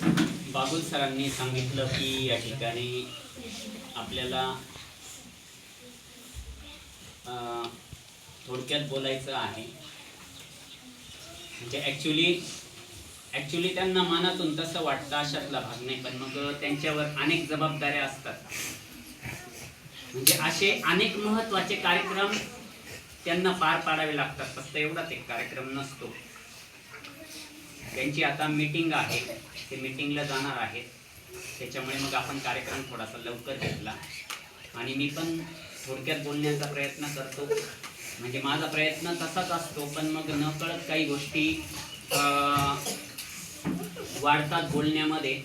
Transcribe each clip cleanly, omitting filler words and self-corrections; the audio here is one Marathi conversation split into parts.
बागुल सरांनी सांगितलं की या ठिकाणी आपल्याला थोडक्यात बोलायचं आहे. म्हणजे ॲक्च्युली त्यांना मनातून तसं वाटतं अशातला भाग नाही, पण मग त्यांच्यावर अनेक जबाबदाऱ्या असतात. म्हणजे असे अनेक महत्त्वाचे कार्यक्रम त्यांना पार पाडावे लागतात. फक्त एवढाच एक कार्यक्रम नसतो. त्यांची आता मीटिंग आहे, ते मीटिंगला जाणार आहेत. त्याच्यामुळे मग आपण कार्यक्रम थोडासा लवकर घेतला आणि मी पण थोडक्यात बोलण्याचा प्रयत्न करतो. म्हणजे माझा प्रयत्न तसाच असतो, पण मग नकळत काही गोष्टी वाढतात बोलण्यामध्ये.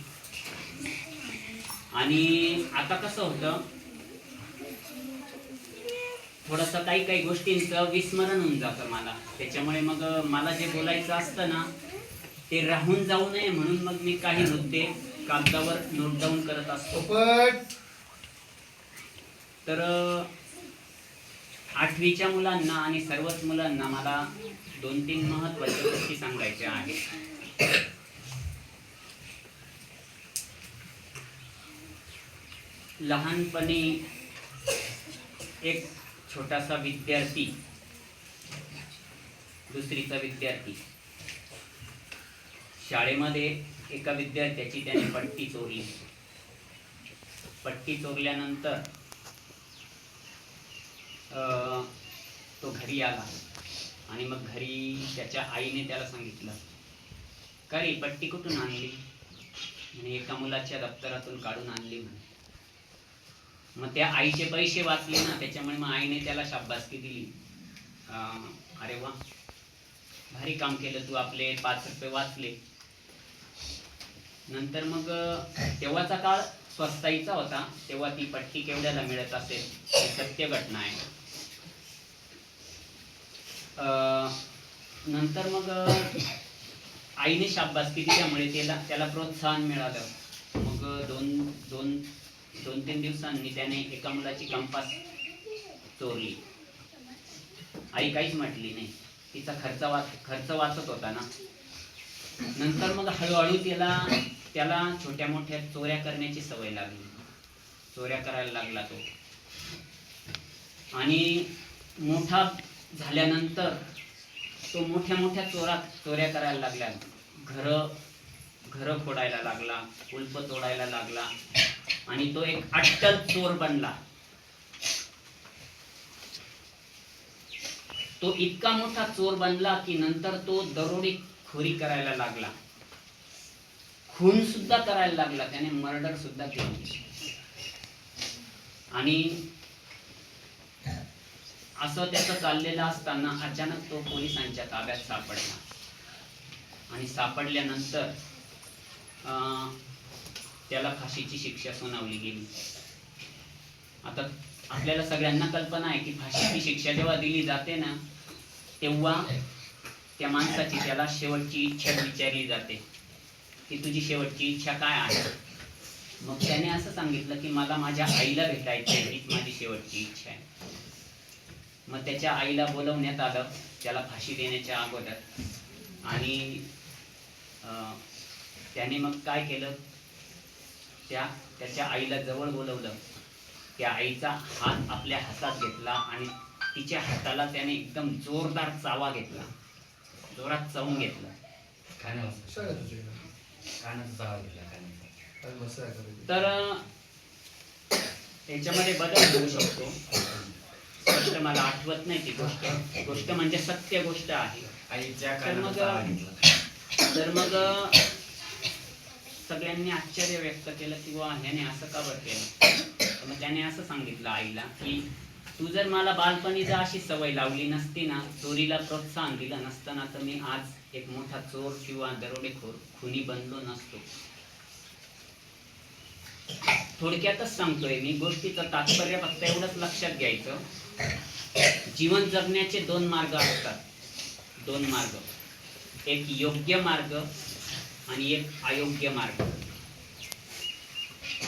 आणि आता कसं होतं, थोडंसं काही गोष्टींचं विस्मरण होऊन जातं मला. त्याच्यामुळे मग मला जे बोलायचं असतं ना, ते राहून जाऊ नये म्हणून मग मी काही मुद्दे कागदावर नोट डाऊन करत असतो. तर 8वीच्या मुलांना आणि सर्वच मुलांना मला 2-3 महत्त्वाच्या गोष्टी सांगायच्या आहेत. लहानपणी एक छोटासा विद्यार्थी, 2रीचा विद्यार्थी, शाळेमध्ये एका विद्यार्थ्याची त्याने पट्टी चोरली. पट्टी चोरल्यानंतर तो घरी आला आणि मग घरी त्याच्या आईने त्याला सांगितलं, का रे पट्टी कुठून आणली? आणि एका मुलाच्या दप्तरातून काढून आणली म्हणे. मग त्या आईचे पैसे वाचले ना, त्याच्यामुळे मग आईने त्याला शाबासकी दिली. अरे वा, भारी काम केलं तू, आपले 5 रुपये वाचले. नंतर मग तेव्हाचा काळ स्वस्ताईचा होता, तेव्हा ती पट्टी केवढ्याला मिळत असेल ही सत्य घटना आहे. नंतर मग आईने शाबासकी दिल्यामुळे त्याला प्रोत्साहन मिळालं. मग 2-3 दिवसांनी त्याने एका मुलाची कंपास चोरली. आई काहीच म्हटली नाही, तिचा खर्च वाचत होता ना. नंतर मग हळूहळू त्याला छोट्या मोठ्या चोऱ्या करण्याची सवय लागली. चोऱ्या करायला लागला तो. आणि मोठा झाल्यानंतर तो मोठ्या चोऱ्या करायला लागला. घर फोडायला लागला, कुलप तोडायला लागला आणि तो एक अट्टल चोर बनला. तो इतका मोठा चोर बनला की नंतर तो दरोडेखोरी करायला लागला, खून सुद्धा करायला लागला, त्याने मर्डर सुद्धा केली. आणि असं त्याचं चाललेलं असताना अचानक तो पोलिसांच्या ताब्यात सापडला. आणि सापडल्यानंतर त्याला फाशीची शिक्षा सुनावली गेली. आता आपल्याला सगळ्यांना कल्पना आहे की फाशीची शिक्षा जेव्हा दिली जाते ना, तेव्हा त्या माणसाची त्याला शेवटची इच्छा विचारली जाते की तुझी शेवटची इच्छा काय आहे. मग त्याने असं सांगितलं की मला माझ्या आईला भेटायचं आहे, हीच माझी शेवटची इच्छा आहे. मग त्याच्या आईला बोलवण्यात आलं त्याला फाशी देण्याच्या अगोदर. आणि त्याने मग काय केलं, त्याच्या आईला जवळ बोलवलं. त्या आईचा हात आपल्या हातात घेतला आणि तिच्या हाताला त्याने एकदम जोरदार चावा घेतला, जोरात चावून घेतला. तर याच्यामध्ये बदल होऊ शकतो. स्पष्ट मला आठवत नाही ती गोष्ट म्हणजे सत्य गोष्ट आहे. तर मग सगळ्यांनी आश्चर्य व्यक्त केलं की वा ह्याने असं का बरं केलं. मग त्याने असं सांगितलं आईला की तू जर मला बालपणी जर अशी सवय लावली नसती ना, चोरीला प्रोत्साहन दिलं नसतं ना, तर मी आज एक मोठा चोर किंवा दरोडेखोर खुनी बनलो नसतो. थोडक्यातच सांगतोय मी, गोष्टीचं तात्पर्य फक्त एवढंच लक्षात घ्यायचं, जीवन जगण्याचे 2 मार्ग असतात. 2 मार्ग, एक योग्य मार्ग आणि एक अयोग्य मार्ग.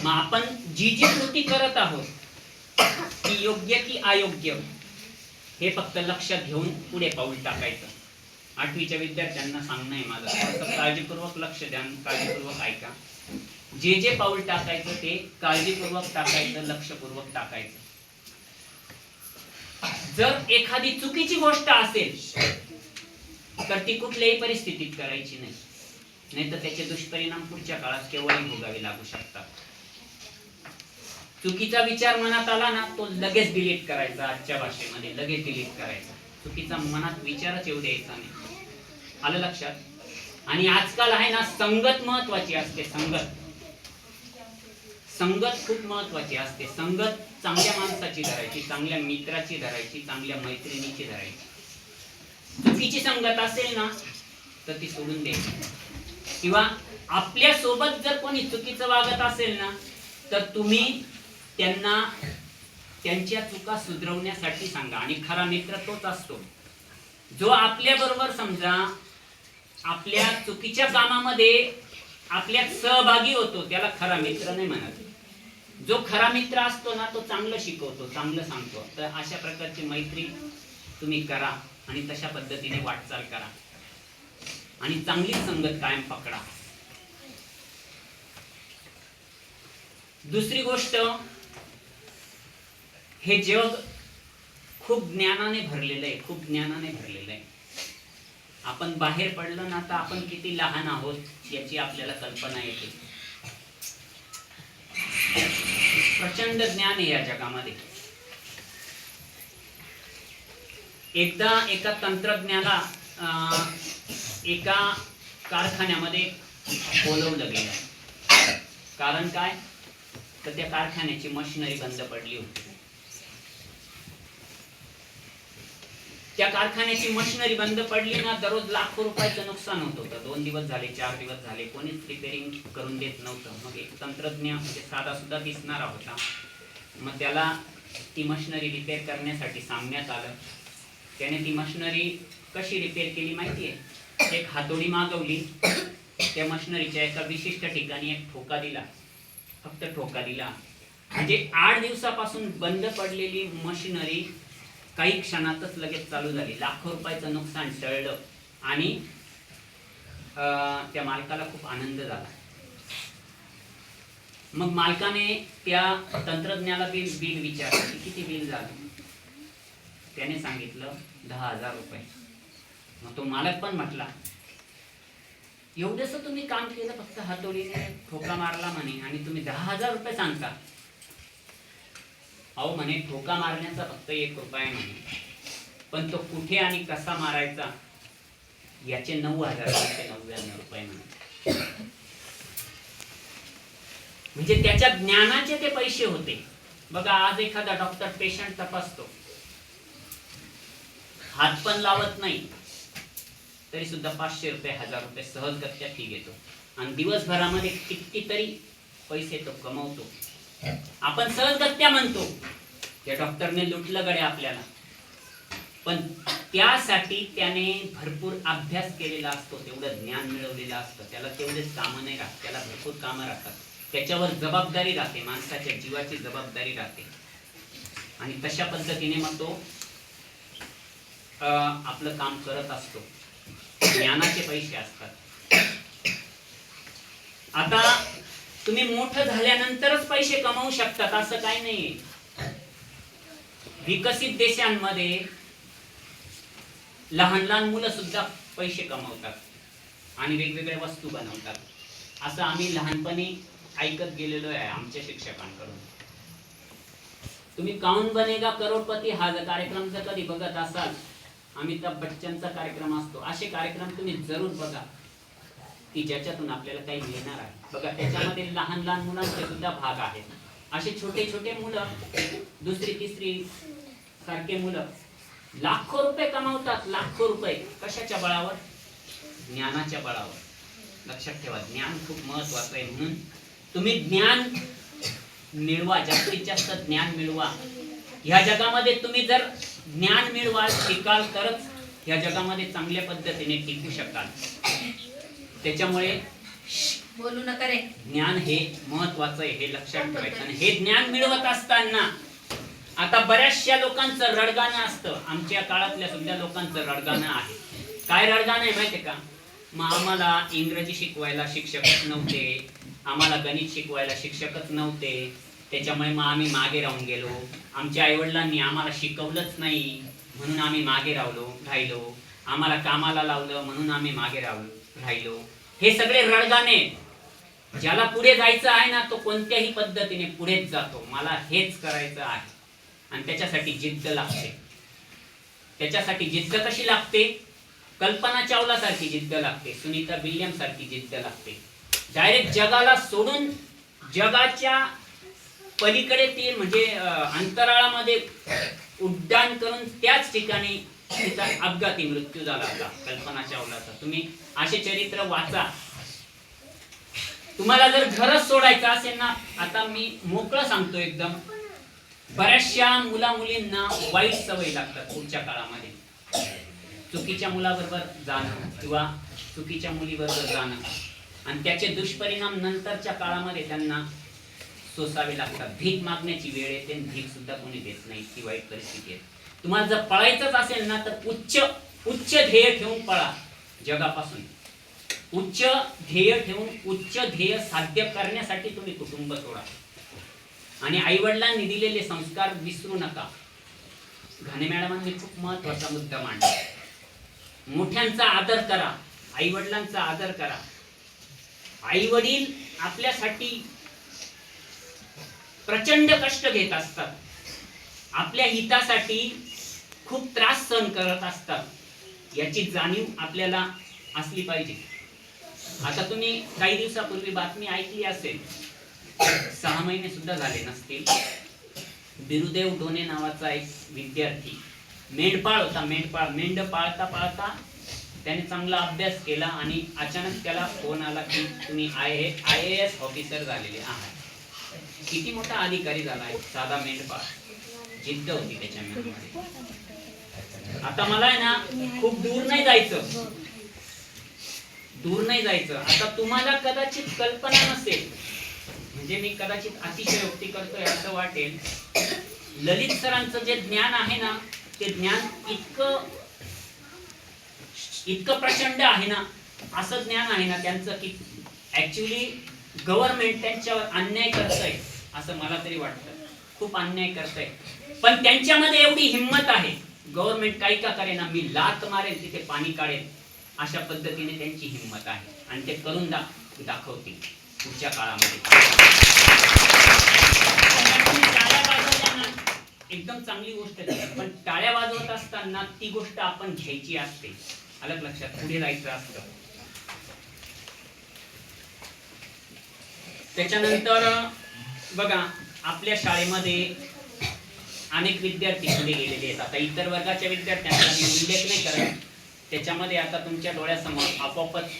मग आपण जी कृती करत आहोत ती योग्य की अयोग्य हे फक्त लक्षात घेऊन पुढे पाऊल टाकायचं. 8वीच्या विद्यार्थ्यांना सांगणं आहे माझं, थोडंसं काळजीपूर्वक लक्ष द्या, काळजीपूर्वक ऐका. जे पाऊल टाकायचं ते काळजीपूर्वक टाकायचं, लक्षपूर्वक टाकायचं. जर एखादी चुकीची गोष्ट असेल तर ती कुठल्याही परिस्थितीत करायची नाही, नाहीतर त्याचे दुष्परिणाम पुढच्या काळात केव्हाही भोगावे लागू शकतात. चुकीचा विचार मनात आला ना, तो लगेच डिलीट करायचा. आजच्या भाषेमध्ये लगेच डिलीट करायचा. चुकीचा मनात विचारच येऊ द्यायचा नाही. आलं लक्षात? आणि आजकाल आहे ना, संगत महत्वाची असते. संगत खूप महत्वाची असते. संगत चांगल्या माणसाची धरायची, चांगल्या मित्राची धरायची, चांगल्या मैत्रिणीची धरायची. चुकीची संगत असेल ना तर ती सोडून द्यायची. किंवा आपल्या सोबत जर कोणी चुकीचं वागत असेल ना तर तुम्ही त्यांना त्यांच्या चुका सुधरवण्यासाठी सांगा. आणि खरा मित्र तोच असतो जो आपल्या बरोबर समजा आपल्या चुकीच्या कामामध्ये आपल्यात सहभागी होतो, त्याला खरा मित्र नाही म्हणत. जो खरा मित्र असतो ना तो चांगलं शिकवतो, चांगलं सांगतो. तर अशा प्रकारची मैत्री तुम्ही करा आणि तशा पद्धतीने वाटचाल करा आणि चांगली संगत कायम पकडा. दुसरी गोष्ट, हे जग खूप ज्ञानाने भरलेलं आहे, खूप ज्ञानाने भरलेलं आहे. आपण बाहेर पडलं ना तर आपण किती लहान आहोत याची आपल्याला कल्पना येते. प्रचंड ज्ञान आहे या जगामध्ये. एकदा एका तंत्रज्ञाला एका कारखान्यामध्ये बोलवलं गेलं. कारण काय? तर त्या कारखान्याची मशिनरी बंद पडली होती. त्या कारखान्याची मशिनरी बंद पडली ना, दररोज लाखो रुपयाचं नुकसान होत होतं. 2 दिवस झाले, 4 दिवस झाले, कोणीच रिपेअरिंग करून देत नव्हतं. मग एक तंत्रज्ञ म्हणजे साधा सुद्धा दिसणारा होता, मग त्याला ती मशिनरी रिपेअर करण्यासाठी सांगण्यात आलं. त्याने ती मशिनरी कशी रिपेअर केली माहितीये? एक हातोडी मागवली, त्या मशिनरीच्या एका विशिष्ट ठिकाणी एक ठोका दिला, फक्त ठोका दिला. म्हणजे 8 दिवसापासून बंद पडलेली मशिनरी काही क्षणातच लगेच चालू झाली. लाखो रुपयाचं नुकसान टळलं आणि त्या मालकाला खूप आनंद झाला. मग मालकाने त्या तंत्रज्ञाला बिल विचारलं की किती बिल झालं. त्याने सांगितलं 10,000 रुपये. मग तो मालक पण म्हटला, एवढंच तुम्ही काम केलं, फक्त हातोडीने ठोका मारला म्हणे आणि तुम्ही 10,000 रुपये सांगता? अहो म्हणे, ठोका मारण्याचा फक्त 1 रुपया म्हणे, पण तो कुठे आणि कसा मारायचा याचे 9,999 रुपये म्हणे. म्हणजे त्याच्या ज्ञानाचे ते पैसे होते. बघा, आज एखादा डॉक्टर पेशंट तपासतो, हात पण लावत नाही, तरी सुद्धा 500 रुपये, 1000 रुपये सहजगत्या फी घेतो आणि दिवसभरामध्ये कितीतरी पैसे तो कमवतो. आपण सहजगत्या म्हणतो त्या डॉक्टरने लुटलं गड्या आपल्याला, पण त्यासाठी त्याने भरपूर अभ्यास केलेला असतो, तेवढं ज्ञान मिळवलेलं असतं. त्याला तेवढेच कामं नाही राहत, त्याला भरपूर कामं राहतात. त्याच्यावर जबाबदारी राहते, माणसाच्या जीवाची जबाबदारी राहते. आणि तशा पद्धतीने मग तो आपलं काम करत असतो. ज्ञानाचे पैसे असतात. आता तुम्ही मोठं झाल्यानंतरच पैसे कमवू शकतात असं काही नाहीये. विकसित देशांमध्ये लहान लहान मुलं सुद्धा पैसे कमवतात आणि वेगवेगळ्या वस्तू बनवतात. असं आम्ही लहानपणी ऐकत गेलेलो आहे आमच्या शिक्षकांकडून. तुम्ही कौन बनेगा करोडपती हा जर कार्यक्रम जर कधी बघत असाल, अमिताभ बच्चनचा कार्यक्रम असतो, असे कार्यक्रम तुम्ही जरूर बघा की ज्याच्यातून आपल्याला काही मिळणार आहे. बघा, त्याच्यामध्ये लहान लहान मुलांचे सुद्धा भाग आहेत. असे छोटे छोटे मुलं, 2री 3री सारखे मुलं लाखो रुपये कमावतात. लाखो रुपये कशाच्या बळावर? ज्ञानाच्या बळावर. लक्षात ठेवा, ज्ञान खूप महत्वाचं आहे. म्हणून तुम्ही ज्ञान मिळवा, जास्तीत जास्त ज्ञान मिळवा. ह्या जगामध्ये तुम्ही जर ज्ञान मिळवाल, शिकाल, तरच या जगामध्ये चांगल्या पद्धतीने टिकू शकाल. त्याच्यामुळे बोलू नका रे. ज्ञान हे महत्वाचं आहे, हे लक्षात ठेवायचं. आणि हे ज्ञान मिळवत असताना आता बऱ्याचशा लोकांचं रडगाणं असतं. आमच्या काळातल्या सुद्धा लोकांचं रडगाणं आहे काय रडगाणं आहे माहितीये का? मग आम्हाला इंग्रजी शिकवायला शिक्षकच नव्हते, आम्हाला गणित शिकवायला शिक्षकच नव्हते, त्याच्यामुळे मग आम्ही मागे राहून गेलो. आमच्या आईवडिलांनी आम्हाला शिकवलंच नाही म्हणून आम्ही मागे राहिलो. आम्हाला कामाला लावलं म्हणून आम्ही मागे राहिलो. हे सगळे रडगाणे. ज्याला पुढे जायचं आहे ना तो कोणत्याही पद्धतीने पुढेच जातो. मला हेच करायचं आहे आणि त्याच्यासाठी जिद्द लागते. त्याच्यासाठी जिद्द कशी लागते? कल्पना चावला सारखी जिद्द लागते, सुनीता विल्यम सारखी जिद्द लागते. डायरेक्ट जगाला सोडून जगाच्या पलीकडे ते म्हणजे अंतराळामध्ये उड्डाण करून त्याच ठिकाणी तिचा अपघाती मृत्यू झाला होता कल्पना चावलाचा. तुम्ही असे चरित्र वाचा. तुम्हाला जर घरच सोडायचं असेल ना, आता मी मोकळं सांगतो एकदम, बऱ्याचशा मुलींना वाईट सवयी लागतात पुढच्या काळामध्ये. चुकीच्या मुलाबरोबर जाणं किंवा चुकीच्या मुलीबरोबर जाणं आणि त्याचे दुष्परिणाम नंतरच्या काळामध्ये त्यांना सोसावे लागतात. भीक मागण्याची वेळ येते आणि भीक सुद्धा कोणी देत नाही, ती वाईट परिस्थिती आहे. तुम्हाला जर पळायचंच असेल ना तर उच्च ध्येय ठेवून पळा जगापासून. उच्च ध्येय ठेवून उच्च ध्येय साध्य करण्यासाठी तुम्ही कुटुंब सोडा आणि आई वडिलांनी दिलेले संस्कार विसरू नका. घाणे मॅडमांनी खूप महत्वाचा मुद्दा मांडला. मोठ्यांचा आदर करा, आई वडिलांचा आदर करा. आई वडील आपल्यासाठी प्रचंड कष्ट घेत असतात, आपल्या हितासाठी खूप त्रास सहन करत असतात. याची जाणीव आपल्याला असली पाहिजे. आता तुम्ही काही दिवसापूर्वी बातमी ऐकली असेल, 6 महिने सुद्धा झाले नसतील, बिरुदेव डोने नावाचा एक विद्यार्थी मेंढपाळ होता. मेंढ पाळता पाळता त्याने चांगला अभ्यास केला आणि अचानक त्याला फोन आला की तुम्ही IAS ऑफिसर झालेले आहात. किती मोठा अधिकारी झाला आहे साधा मेंढपाळ. जिद्द होती त्याच्यामध्ये. आता मला आहे ना खूप दूर नाही जायचं. आता तुम्हाला कदाचित कल्पना नसेल, म्हणजे मी कदाचित अतिशयोक्ती करतोय असं वाटेल, ललित सरांचं जे ज्ञान आहे ना ते ज्ञान इतकं प्रचंड आहे ना, असं ज्ञान आहे ना त्यांचं की ऍक्च्युली गव्हर्नमेंट त्यांच्यावर अन्याय करतंय असं मला तरी वाटतं. खूप अन्याय करतंय, पण त्यांच्यामध्ये एवढी हिंमत आहे, गव्हर्नमेंट काही का करेना, मी लात मारेल तिथे पाणी काढेल, अशा पद्धतीने त्यांची हिंमत आहे आणि ते करून दाखवतील पुढच्या काळामध्ये. टाळ्या वाजवल्या एकदम चांगली गोष्ट आहे, पण टाळ्या वाजवत असताना ती गोष्ट आपण घ्यायची असते. अलग लक्षात, पुढे जायचं असतं. त्याच्यानंतर बघा आपल्या शाळेमध्ये अनेक विद्यार्थी पुढे गेलेले आहेत. आता इतर वर्गाच्या विद्यार्थ्यांचा मी उल्लेख नाही करत, त्याच्यामध्ये आता तुमच्या डोळ्यासमोर आपोआपच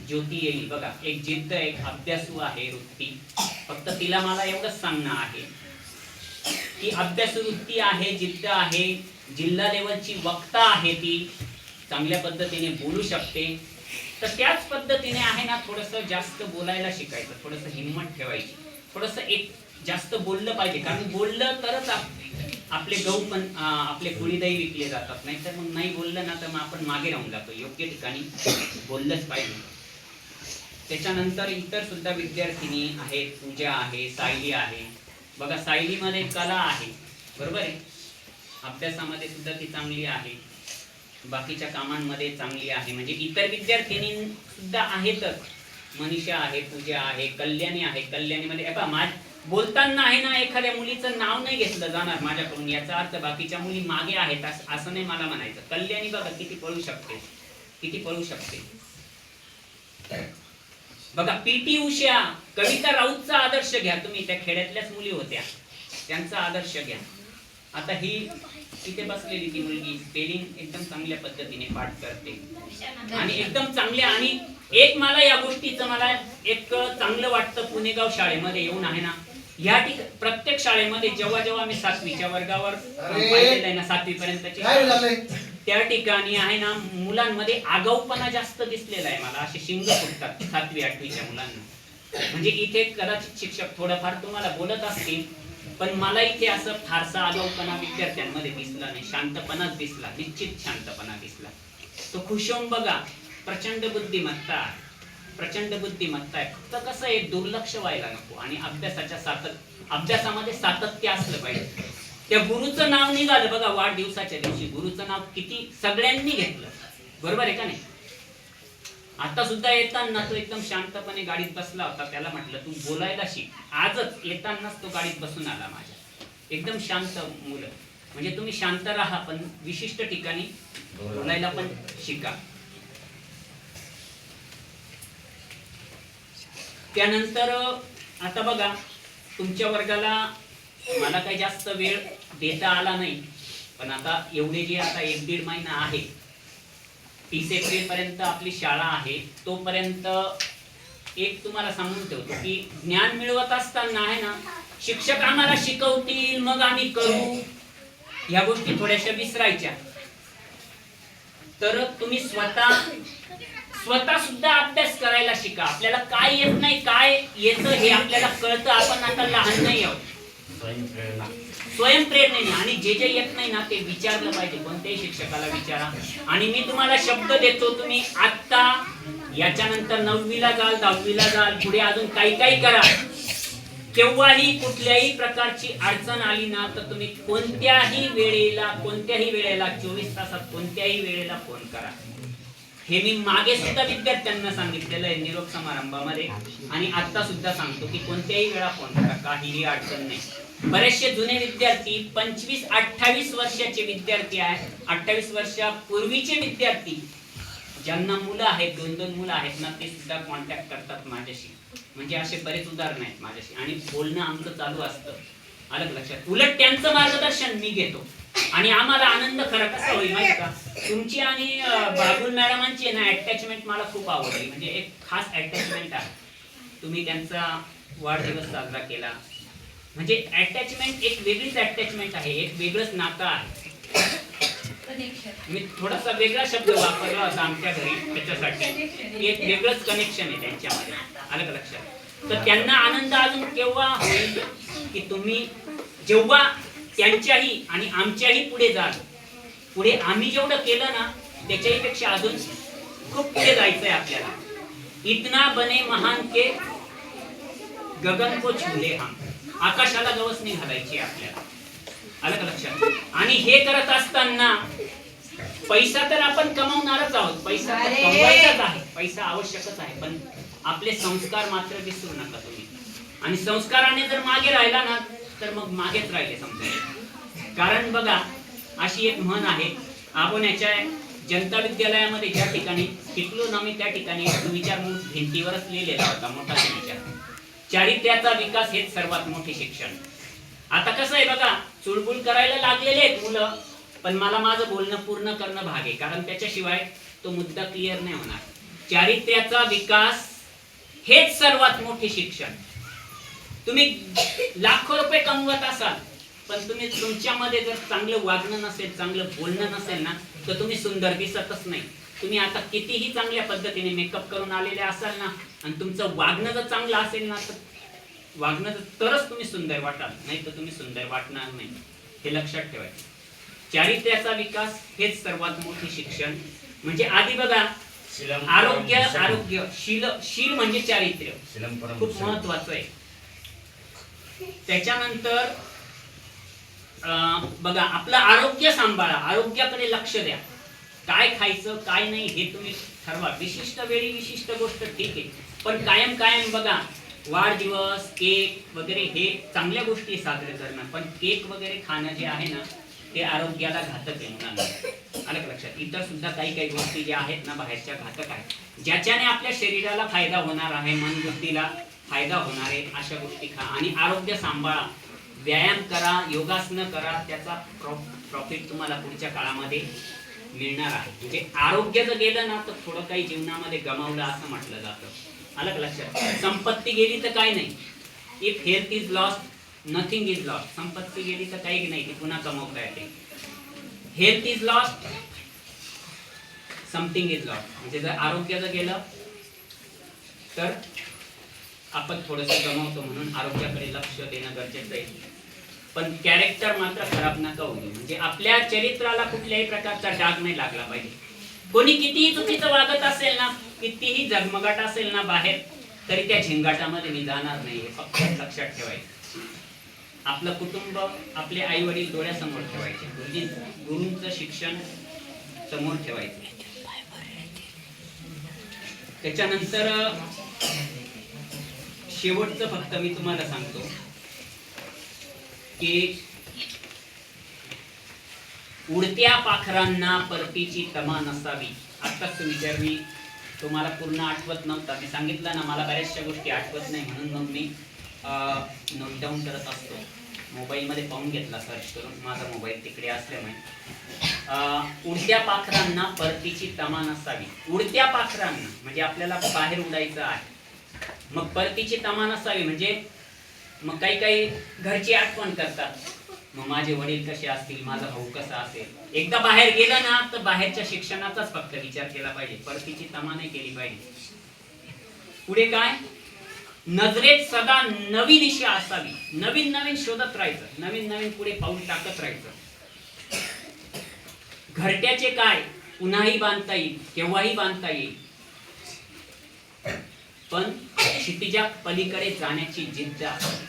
ज्योती येईल. बघा, एक जिद्द, एक अभ्यासू आहे वृत्ती. फक्त तिला मला एवढंच सांगणं आहे की अभ्यासू वृत्ती आहे, जिद्द आहे, जिल्हा लेवलची वक्ता आहे, ती चांगल्या पद्धतीने बोलू शकते. तर त्याच पद्धतीने आहे ना थोडंसं जास्त बोलायला शिकायचं, थोडंसं हिंमत ठेवायची, थोडंसं एक जास्त बोललं पाहिजे. कारण बोललं तरच आपले गहू पण आपले कुळीदाई विकले जातात. नाही तर मग नाही बोललं ना तर मग आपण मागे राहून जातो. योग्य ठिकाणी बोललंच पाहिजे. त्याच्यानंतर इतर सुद्धा विद्यार्थिनी आहेत, पूजा आहे, सायली आहे. बघा, सायलीमध्ये कला आहे, बरोबर आहे, अभ्यासामध्ये सुद्धा ती चांगली आहे, बाकीच्या कामांमध्ये चांगली आहे. म्हणजे इतर विद्यार्थिनी सुद्धा आहेतच. मनीषा आहे, पूजा आहे, कल्याणी आहे. कल्याणीमध्ये बोलताना आहे ना एखाद्या मुलीचं नाव नाही घेतलं जाणार माझ्याकडून, याचा अर्थ बाकीच्या मुली मागे आहेत असं नाही मला म्हणायचं. कल्याणी बघा किती पळू शकते. बघा, PT उषा, कविता राऊतचा आदर्श घ्या तुम्ही. त्या खेड्यातल्याच मुली होत्या, त्यांचा आदर्श घ्या. आता ही इथे बसलेली ती मुलगी स्पेलिंग एकदम चांगल्या पद्धतीने पाठ करते आणि एकदम चांगल्या. आणि एक मला या गोष्टीचं मला एक चांगलं वाटतं, पुणेगाव शाळेमध्ये येऊन आहे ना, या प्रत्येक शाळेमध्ये जेव्हा मी 7वीच्या वर्गावर पाहिलेलं आहे ना, 7वी पर्यंतची, त्या ठिकाणी आहे ना मुलांमध्ये आगाऊपणा जास्त दिसलेला आहे मला. असे शिंग फुटतात 7वी 8वीच्या मुलांना. म्हणजे इथे कदाचित शिक्षक थोडंफार तुम्हाला बोलत असतील, पण मला इथे असं फारसा आगाऊपणा विद्यार्थ्यांमध्ये दिसला नाही. शांतपणाच दिसला, निश्चित शांतपणा दिसला. तो खुश होऊन बघा, प्रचंड बुद्धिमत्ता आहे. प्रचंड बुद्धिमत्ता आहे. फक्त कसं आहे, दुर्लक्ष व्हायला नको आणि अभ्यासामध्ये सातत्य असलं पाहिजे. त्या गुरुचं नाव निघालं बघा वाढदिवसाच्या दिवशी, गुरुचं नाव किती सगळ्यांनी घेतलं, बरोबर आहे का नाही? आता सुद्धा येताना तो एकदम शांतपणे गाडीत बसला होता. त्याला म्हटलं तू बोलायला शिक. आजच येतानाच तो गाडीत बसून आला माझ्या. एकदम शांत मुलं. म्हणजे तुम्ही शांत राहा, पण विशिष्ट ठिकाणी बोलायला पण शिका. त्यानंतर आता बघा, तुमच्या वर्गाला मला काही जास्त वेळ देता आला नाही, पण आता एवढे जे आता 1-1.5 महिना आहे, 30 एप्रिल पर्यंत आपली शाळा आहे, तोपर्यंत एक तुम्हाला सांगून ठेवतो की ज्ञान मिळवत असताना आहे ना, शिक्षक आम्हाला शिकवतील मग आम्ही करू, या गोष्टी थोड्याशा विसरायच्या. तर तुम्ही स्वतः सुद्धा अभ्यास करायला शिका. आपल्याला काय येत नाही, काय येतं हे आपल्याला कळतं. आपण आता लहान नाही आहोत. स्वयंप्रेरणेने. आणि जे येत नाही ना, ते विचारलं पाहिजे. कोणत्याही शिक्षकाला विचारा. आणि मी तुम्हाला शब्द देतो, तुम्ही आता याच्यानंतर 9वीला जाल, 10वीला जाल, पुढे अजून काही करा, केव्हाही कुठल्याही प्रकारची अडचण आली ना, तर तुम्ही कोणत्याही वेळेला 24 तासात कोणत्याही वेळेला फोन करा. हे मी मागे सुद्धा विद्यार्थ्यांना सांगितलेलं आहे निरोप समारंभामध्ये, आणि आता सुद्धा सांगतो की कोणत्याही वेळा फोन करा, काहीही अडचण नाही. बरेचसे जुने विद्यार्थी 25-28 वर्षाचे विद्यार्थी आहेत, 28 वर्षापूर्वीचे विद्यार्थी ज्यांना मुलं आहेत, 2-2 मुलं आहेत ना, ते सुद्धा कॉन्टॅक्ट करतात माझ्याशी. म्हणजे असे बरेच उदाहरण आहेत माझ्याशी, आणि बोलणं आमचं चालू असतं. आलं लक्षात? उलट त्यांचं मार्गदर्शन मी घेतो, आणि आम्हाला आनंद खरा कसा होईल माहिती का? तुमची आणि बाबुल मॅडमांची ना अटॅचमेंट मला खूप आवडली. म्हणजे एक खास अटॅचमेंट आहे. तुम्ही त्यांचा वाढदिवस साजरा केला म्हणजे अटॅचमेंट, एक वेगळीच अटॅचमेंट आहे, एक वेगळंच नातं आहे. मी थोडासा वेगळा शब्द वापरला होता आमच्या घरी त्याच्यासाठी. एक वेगळंच कनेक्शन आहे त्यांच्यामध्ये. आलं का लक्षात? तर त्यांना आनंद अजून केव्हा होईल की तुम्ही जेव्हा त्यांच्याही आणि आमच्याही पुढे जाल. पुढे आम्ही जेवढं केलं ना, त्याच्याही पेक्षा अजून खूप पुढे जायचंय आपल्याला. इतना बने महान के गगन को छूले हम. आकाशाला गवसणी घालायची आपल्याला. आलं का लक्षात? आणि हे करत असताना पैसा तर आपण कमवणारच आहोत, पैसा तर कमवायचाच आहे, पैसा आवश्यकच आहे, पण आपले संस्कार मात्र विसरू नका तुम्ही. आणि संस्काराने जर मागे राहिला ना, तर मग मागेच राहिले समजा. कारण बघा, अशी एक म्हण आहे, आपण याच्या जनता विद्यालयामध्ये ज्या ठिकाणी शिकलो ना मी, त्या ठिकाणी विचार भिंतीवरच लिहिलेला होता, मोठा विचार, चारित्र्याचा विकास हेच सर्वात मोठे शिक्षण. आता कसं आहे बघा, चुळबुळ करायला लागलेले आहेत मुलं, पण मला माझं बोलणं पूर्ण करणं भाग आहे, कारण त्याच्याशिवाय तो मुद्दा क्लिअर नाही होणार. चारित्र्याचा विकास हेच सर्वात मोठे शिक्षण. तुम्ही लाखो रुपये कमवत असाल, पण तुम्ही तुमच्यामध्ये जर चांगलं वागणं नसेल, चांगलं बोलणं नसेल ना, तर तुम्ही सुंदर दिसतच नाही. तुम्ही आता कितीही चांगल्या पद्धतीने मेकअप करून आलेले असाल ना, आणि तुमचं वागणं जर चांगलं असेल ना, तर तरच तुम्ही सुंदर वाटाल, नाही तर तुम्ही सुंदर वाटणार नाही. हे लक्षात ठेवायचं. चारित्र्याचा विकास हेच सर्वात मोठे शिक्षण. म्हणजे आधी बघा, आरोग्य शील म्हणजे चारित्र्य, खूप महत्वाचं आहे. त्याच्यानंतर बघा, आपलं आरोग्य सांभाळा, आरोग्याकडे लक्ष द्या. काय खायचं काय नाही हे तुम्ही ठरवा. विशिष्ट वेळी विशिष्ट गोष्ट ठीक आहे, पण कायम बघा, वाढदिवस, केक वगैरे हे चांगल्या गोष्टी साजरे करणं, पण केक वगैरे खाणं जे आहे ना, ते आरोग्याला घातक आहे मुलांना. आलं का लक्षात? इतर सुद्धा काही गोष्टी ज्या आहेत ना बाहेरच्या, घातक आहेत, ज्याच्याने आपल्या शरीराला फायदा होणार आहे, मन बुद्धीला फायदा होणार आहे, अशा गोष्टी खा. आणि आरोग्य सांभाळा, व्यायाम करा, योगासनं करा, त्याचा प्रॉफिट तुम्हाला पुढच्या काळामध्ये मिळणार आहे. म्हणजे आरोग्य जर गेलं ना, तर थोडं काही जीवनामध्ये गमावलं असं म्हटलं जातं. आलं का लक्षात? संपत्ती गेली तर काय नाही. If health is lost nothing is lost. संपत्ती गेली तर काही नाही, ती पुन्हा कमवता येते. Health is lost something is lost. म्हणजे जर आरोग्य जर गेलं तर आपण थोडंसं गमावतो. म्हणून आरोग्याकडे लक्ष देणं गरजेचं आहे. पण कॅरेक्टर मात्र खराब नका होऊ. म्हणजे आपल्या चरित्राला कुठल्याही प्रकारचा डाग नाही लागला पाहिजे. कोणी कितीही चुकीचं वागत असेल ना, कितीही जगमगाट असेल ना बाहेर, तरी त्या झिंगाटामध्ये मी जाणार नाही, फक्त लक्षात ठेवायचं. आपलं कुटुंब, आपले आई वडील डोळ्यासमोर ठेवायचे, गुरूंचं शिक्षण समोर ठेवायचं. त्याच्यानंतर शेवटचं फक्त मी तुम्हाला सांगतो की उडत्या पाखरांना परतीची तमा नसावी. आत्ताच विचार मी तुम्हाला पूर्ण आठवत नव्हता, मी सांगितलं ना मला बऱ्याचशा गोष्टी आठवत नाही, म्हणून मग मी नोट डाऊन करत असतो. मोबाईलमध्ये पाहून घेतला सर्च करून, माझा मोबाईल तिकडे असल्यामुळे. उडत्या पाखरांना परतीची तमा नसावी. उडत्या पाखरांना म्हणजे आपल्याला बाहेर उडायचं आहे, मग परतीची तमा नसावी म्हणजे मग काही काही घरची आठवण करतात, मग माझे वडील कसे असतील, माझा भाऊ कसा असेल. एकदा बाहेर गेला ना तर बाहेरच्या शिक्षणाचाच फक्त विचार केला पाहिजे, परतीची तमा नाही केली पाहिजे. पुढे काय, नजरेत सदा नवीन दिशा असावी, नवीन नवीन शोधत राहायचं, नवीन नवीन पुढे पाऊल टाकत राहायचं. घरट्याचे काय पुन्हाही बांधता येईल, केव्हाही बांधता येईल, पण क्षितिजा पलीकडे जाण्याची जिद्द असावी.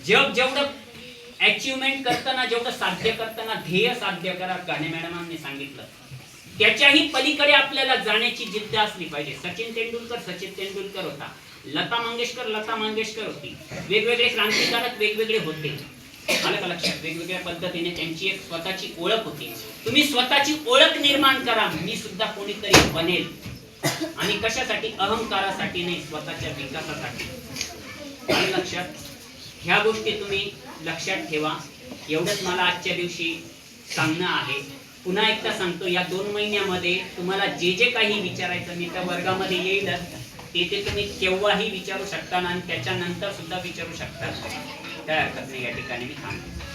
जग जेवढं अचिव्हमेंट करताना, जेवढं साध्य करताना, ध्येय साध्य करा, काणे मॅडमांनी सांगितलं, त्याच्याही पलीकडे आपल्याला जाण्याची जिद्द असली पाहिजे. सचिन तेंडुलकर होता, लता मंगेशकर होती, वेगवेगळे क्रांतिकारक वेगवेगळे होते. आलं का लक्षात? वेगवेगळ्या पद्धतीने त्यांची एक स्वतःची ओळख होती. तुम्ही स्वतःची ओळख निर्माण करा. मी सुद्धा कोणीतरी बनेल, आणि कशासाठी? अहंकारासाठी नाही, स्वतःच्या विकासासाठी. आलं लक्षात? ह्या गोष्टी तुम्ही लक्षात ठेवा. एवढंच मला आजच्या दिवशी सांगणं आहे. पुन्हा एकदा सांगतो, या 2 महिन्यामध्ये तुम्हाला जे जे काही विचारायचं, मी त्या वर्गामध्ये येईलच, ते तुम्ही केव्हाही विचारू शकता आणि त्याच्यानंतर सुद्धा विचारू शकता. काय हरकत नाही. या ठिकाणी मी थांबतो.